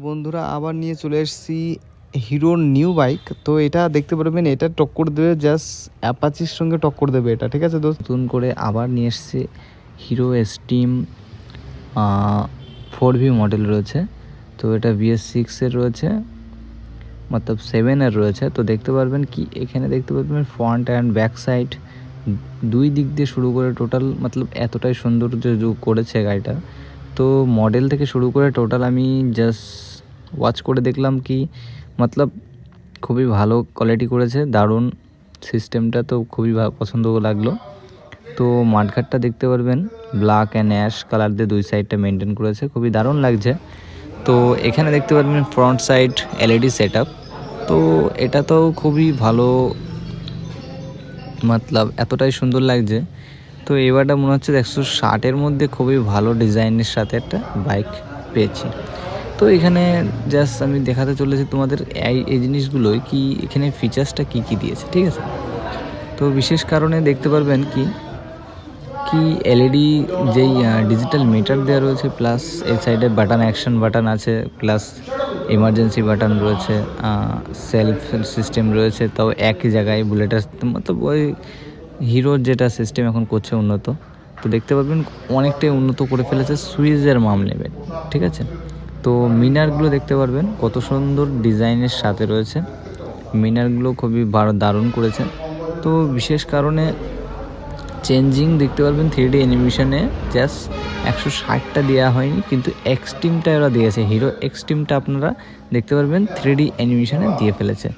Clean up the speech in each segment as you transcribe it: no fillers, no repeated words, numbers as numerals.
বন্ধুরা আবার নিয়ে চলে এসেছি হিরোর নিউ বাইক। তো এটা দেখতে পারবেন, এটা টক্কর দেবে জাস্ট অ্যাপাচির সঙ্গে টক্কর দেবে এটা, ঠিক আছে দোস্ত। নতুন করে আবার নিয়ে এসছে হিরো এস্টিম 4V মডেল রয়েছে। তো এটা BS6-এর রয়েছে, মতলব 7-এর রয়েছে। তো দেখতে পারবেন কি এখানে দেখতে পারবেন ফ্রন্ট অ্যান্ড ব্যাক সাইড দুই দিক দিয়ে শুরু করে টোটাল মতলব এতটাই সৌন্দর্য করেছে গাড়িটা। তো মডেল থেকে শুরু করে টোটাল আমি জাস্ট ওয়াচ করে দেখলাম কি মতলব খুবই ভালো কোয়ালিটি করেছে, দারুণ সিস্টেমটা তো খুবই পছন্দ লাগলো। তো মাঠঘাটটা দেখতে পারবেন ব্ল্যাক অ্যান্ড অ্যাশ কালার দিয়ে দুই সাইডটা মেনটেন করেছে, খুবই দারুণ লাগছে। তো এখানে দেখতে পারবেন ফ্রন্ট সাইড LED সেটআপ। তো এটা তো খুবই ভালো, মতলব এতটাই সুন্দর লাগছে। তো এবারটা মনে হচ্ছে 160-এর মধ্যে খুবই ভালো ডিজাইনের সাথে একটা বাইক পেয়েছি। তো এখানে জাস্ট আমি দেখাতে চলেছি তোমাদের এই জিনিসগুলোই কি এখানে ফিচার্সটা কি কি দিয়েছে, ঠিক আছে। তো বিশেষ কারণে দেখতে পারবেন কি LED যেই ডিজিটাল মিটার দেওয়া রয়েছে, প্লাস এই সাইডে বাটন, অ্যাকশন বাটন আছে, প্লাস ইমার্জেন্সি বাটন রয়েছে, সেলফ সিস্টেম রয়েছে, তাও একই জায়গায় বুলেটের মতলব ওই হিরোর যেটা সিস্টেম এখন করছে উন্নত। তো দেখতে পাবেন অনেকটাই উন্নত করে ফেলেছে সুইচের মামলেবে, ঠিক আছে। তো মিনারগুলো দেখতে পারবেন কত সুন্দর ডিজাইনের সাথে রয়েছে, মিনারগুলো খুবই দারুণ করেছে। তো বিশেষ কারণে চেঞ্জিং দেখতে পারবেন 3D অ্যানিমেশনে জাস্ট 160টা দেওয়া হয়নি, কিন্তু এক্সট্রিমটা ওরা দিয়েছে, হিরো এক্সট্রিমটা আপনারা দেখতে পারবেন 3D অ্যানিমেশনে দিয়ে ফেলেছে।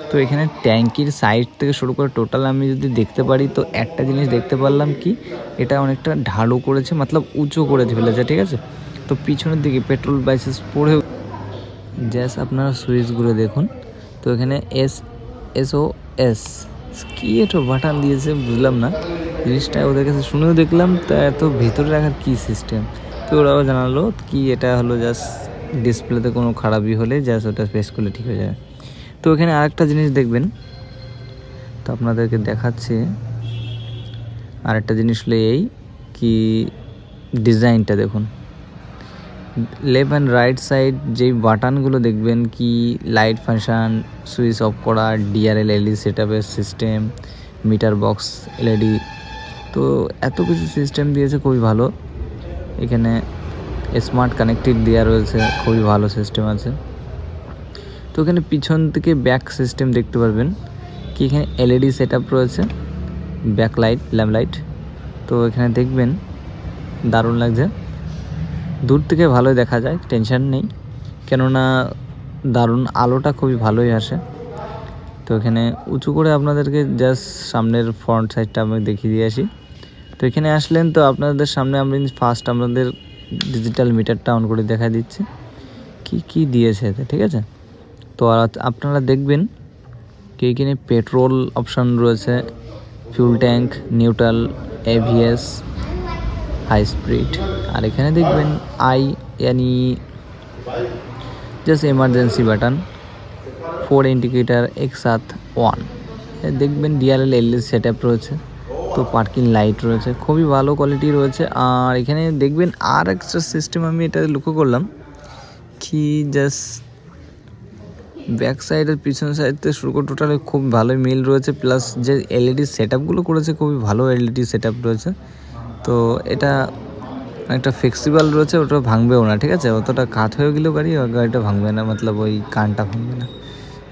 তো এখানে ট্যাঙ্কির সাইড থেকে শুরু করে টোটাল আমি যদি দেখতে পারি তো একটা জিনিস দেখতে পারলাম কি এটা অনেকটা ঢালু করেছে, মতলব উঁচু করে ফেলেছে, ঠিক আছে। তো পিছনের দিকে পেট্রোল বাইসেস পড়েও জাস্ট আপনারা সুইচগুলো দেখুন। তো এখানে SOS কি একটা বাটন দিয়েছে বুঝলাম না জিনিসটা, ওদের কাছে শুনেও দেখলাম তা এত ভিতরে রাখার কী সিস্টেম। তো ওরাও জানালো কি এটা হলো জাস্ট ডিসপ্লেতে কোনো খারাপই হলে জাস্ট ওটা প্রেস করলে ঠিক হয়ে যাবে। তো এখানে আরেকটা জিনিস দেখবেন, তো আপনাদেরকে দেখাচ্ছি আরেকটা জিনিস হলো এই কি ডিজাইনটা দেখুন, লেফট অ্যান্ড রাইট সাইড যেই বাটনগুলো দেখবেন কি লাইট ফাংশন, সুইচ অফ করা, DRL LED সেটআপের সিস্টেম, মিটার বক্স LED, তো এত কিছু সিস্টেম দিয়েছে খুবই ভালো। এখানে স্মার্ট কানেক্টেড দেওয়া রয়েছে, খুবই ভালো সিস্টেম আছে। তো এখানে পিছন থেকে ব্যাক সিস্টেম দেখতে পারবেন কি এখানে LED সেটআপ রয়েছে, ব্যাক লাইট, ল্যাম্প লাইট। তো এখানে দেখবেন দারুণ লাগছে, দূর থেকে ভালোই দেখা যায়, টেনশন নেই, কেননা দারুণ আলোটা খুবই ভালোই আসে। তো এখানে উঁচু করে আপনাদেরকে জাস্ট সামনের ফ্রন্ট সাইডটা আমি দেখিয়ে দিয়ে আসি। তো এখানে আসলেন তো আপনাদের সামনে আমি ফার্স্ট আপনাদের ডিজিটাল মিটারটা অন করে দেখা দিচ্ছি কি কি দিয়েছে এতে, ঠিক আছে। তো আপনারা দেখবেন কি এখানে পেট্রোল অপশান রয়েছে, fuel tank, neutral, ABS, high speed. আর এখানে দেখবেন यानी জাস্ট এমার্জেন্সি বাটন, 4 ইন্ডিকেটার একসাথ অন। দেখবেন DRL LED সেটআপ রয়েছে, তো পার্কিং লাইট রয়েছে, খুবই ভালো কোয়ালিটি রয়েছে। আর এখানে দেখবেন আর একটা সিস্টেম আমি এটা লক্ষ্য করলাম কি জাস্ট ব্যাক সাইডের পিছন সাইড থেকে শুরু করে টোটালি খুব ভালোই মিল রয়েছে, প্লাস যে LED সেটআপগুলো করেছে খুবই ভালো LED সেটআপ রয়েছে। তো এটা একটা ফ্লেক্সিবল রয়েছে, ওটা ভাঙবেও না, ঠিক আছে, অতটা কাত হয়ে গেলেও গাড়িটা ভাঙবে না, মতলব ওই কানটা ভাঙবে না,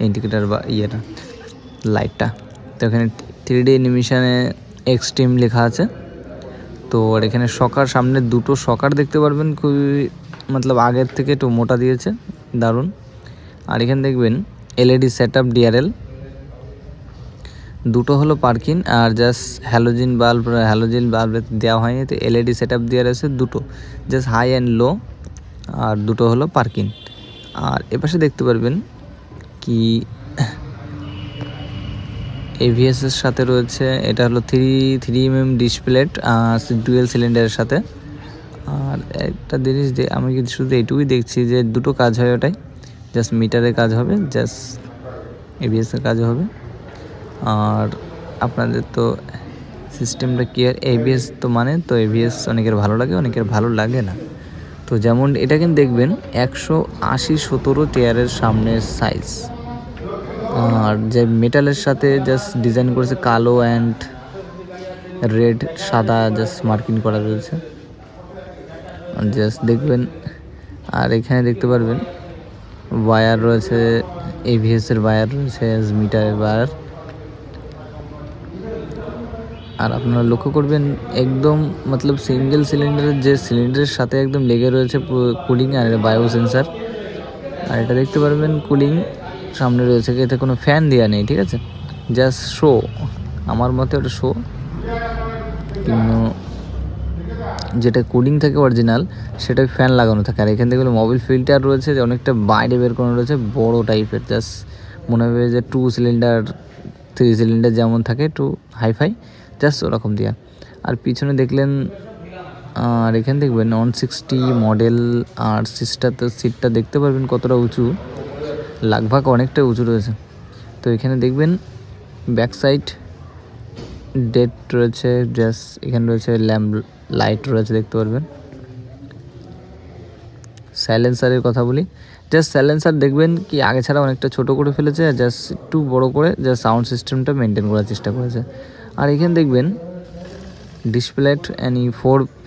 ইন্ডিকেটার বা ইয়েটা লাইটটা। তো এখানে 3D অ্যানিমেশনে এক্সট্রিম লেখা আছে। তো আর এখানে শকার, সামনে দুটো শকার দেখতে পারবেন, খুবই মতলব আগের থেকে একটু মোটা দিয়েছে, দারুণ। আর এখানে দেখবেন LED সেটআপ DRL দুটো হলো পার্কিং, আর জাস্ট হ্যালোজিন বাল্ব দেওয়া হয়নি, তো LED সেটআপ দেওয়া রয়েছে দুটো, জাস্ট হাই অ্যান্ড লো, আর দুটো হলো পার্কিং। আর এপাশে দেখতে পারবেন কি ABS এর সাথে রয়েছে, এটা হলো 3mm ডিসপ্লে ডুয়েল সিলিন্ডারের সাথে। আর একটা জিনিস আমি শুধু এইটুকুই দেখছি যে দুটো কাজ হয়, ওটাই জাস্ট মিটারের কাজ হবে, জাস্ট ABS এর কাজ হবে। আর আপনাদের তো সিস্টেমটা কি, ABS তো মানে তো ABS অনেকের ভালো লাগে, অনেকের ভালো লাগে না। তো তো যেমন এটা কিন্তু দেখবেন 180/17 চেয়ারের সামনের সাইজ, আর যে মেটালের সাথে জাস্ট ডিজাইন করেছে কালো অ্যান্ড রেড সাদা জাস্ট মার্কিং করা রয়েছে জাস্ট দেখবেন। আর এখানে দেখতে পারবেন ওয়্যার রয়েছে, ABS এর ওয়্যার রয়েছে, মিটারের ওয়্যার। আর আপনারা লক্ষ্য করবেন একদম মতলব সিঙ্গেল সিলিন্ডারের যে সিলিন্ডারের সাথে একদম লেগে রয়েছে কুলিং আর বায়ো সেন্সার। আর এটা দেখতে পারবেন কুলিং সামনে রয়েছে, এতে কোনো ফ্যান দেওয়া নেই, ঠিক আছে, জাস্ট শো। আমার মতে ওটা শো, কিন্তু যেটা কুলিং থাকে অরিজিনাল সেটা ফ্যান লাগানো থাকে। আর এখান থেকে মোবিল ফিল্টার রয়েছে, যে অনেকটা বাইরে বের করানো রয়েছে বড় টাইপের, জাস্ট মনে হবে যে 2 সিলিন্ডার 3 সিলিন্ডার যেমন থাকে একটু হাইফাই, জাস্ট ওরকম দেওয়া। আর পিছনে দেখলেন, আর এখানে দেখবেন 160 মডেল। আর সিটটা দেখতে পারবেন কতটা উঁচু, লাগভাগ অনেকটা উঁচু রয়েছে। তো এখানে দেখবেন ব্যাক সাইড ডেট রয়েছে, জাস্ট এখানে রয়েছে ল্যাম্প লাইট রয়েছে দেখতে পারবেন। সাইলেন্সারের কথা বলি, জাস্ট সাইলেন্সার দেখবেন কি আগে ছাড়া অনেকটা ছোট করে ফেলেছে, জাস্ট একটু বড় করে জাস্ট সাউন্ড সিস্টেমটা মেনটেন করার চেষ্টা করেছে। আর এখানে দেখবেন ডিসপ্লেট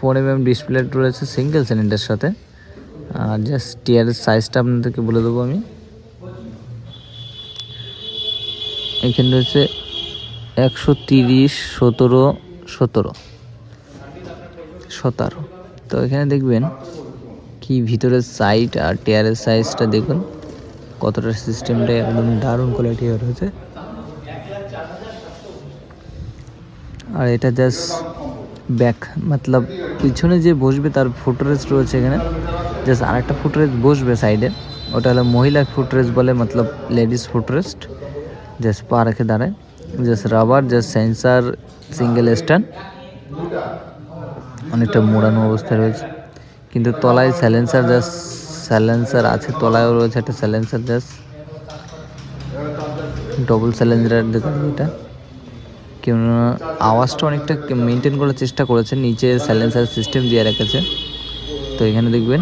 4mm ডিসপ্লেট রয়েছে সিঙ্গেল সিলিন্ডারের সাথে। আর জাস্ট টিয়ারের সাইজটা আপনাদেরকে বলে দেবো আমি। এখানে রয়েছে 130/17 তো এখানে দেখবেন কি ভিতরের সাইড আর টিয়ারের সাইজটা দেখুন কতটা, সিস্টেমটা একদম দারুণ কোয়ালিটি রয়েছে। আর এটা জাস্ট ব্যাক মতলব পিছনে যে বসবে তার ফুটরেস্ট রয়েছে এখানে, জাস্ট আরেকটা ফুটরেস্ট বসবে সাইডে, ওটা হলো মহিলা ফুটরেস্ট বলে, মতলব লেডিস ফুটরেস্ট, জাস্ট পা রেখে দাঁড়ায়, just rubber, just sensor single stand, অনেকটা মোড়ানো অবস্থায় রয়েছে। কিন্তু তলায় সাইলেন্সার আছে, তলায়ও রয়েছে একটা সাইলেন্সার, জাস্ট ডবল সাইলেন্সার দেখুন এটা, কেননা আওয়াজটা অনেকটা মেনটেন করার চেষ্টা করেছে, নিচে সাইলেন্সার সিস্টেম দিয়ে রেখেছে। তো এখানে দেখবেন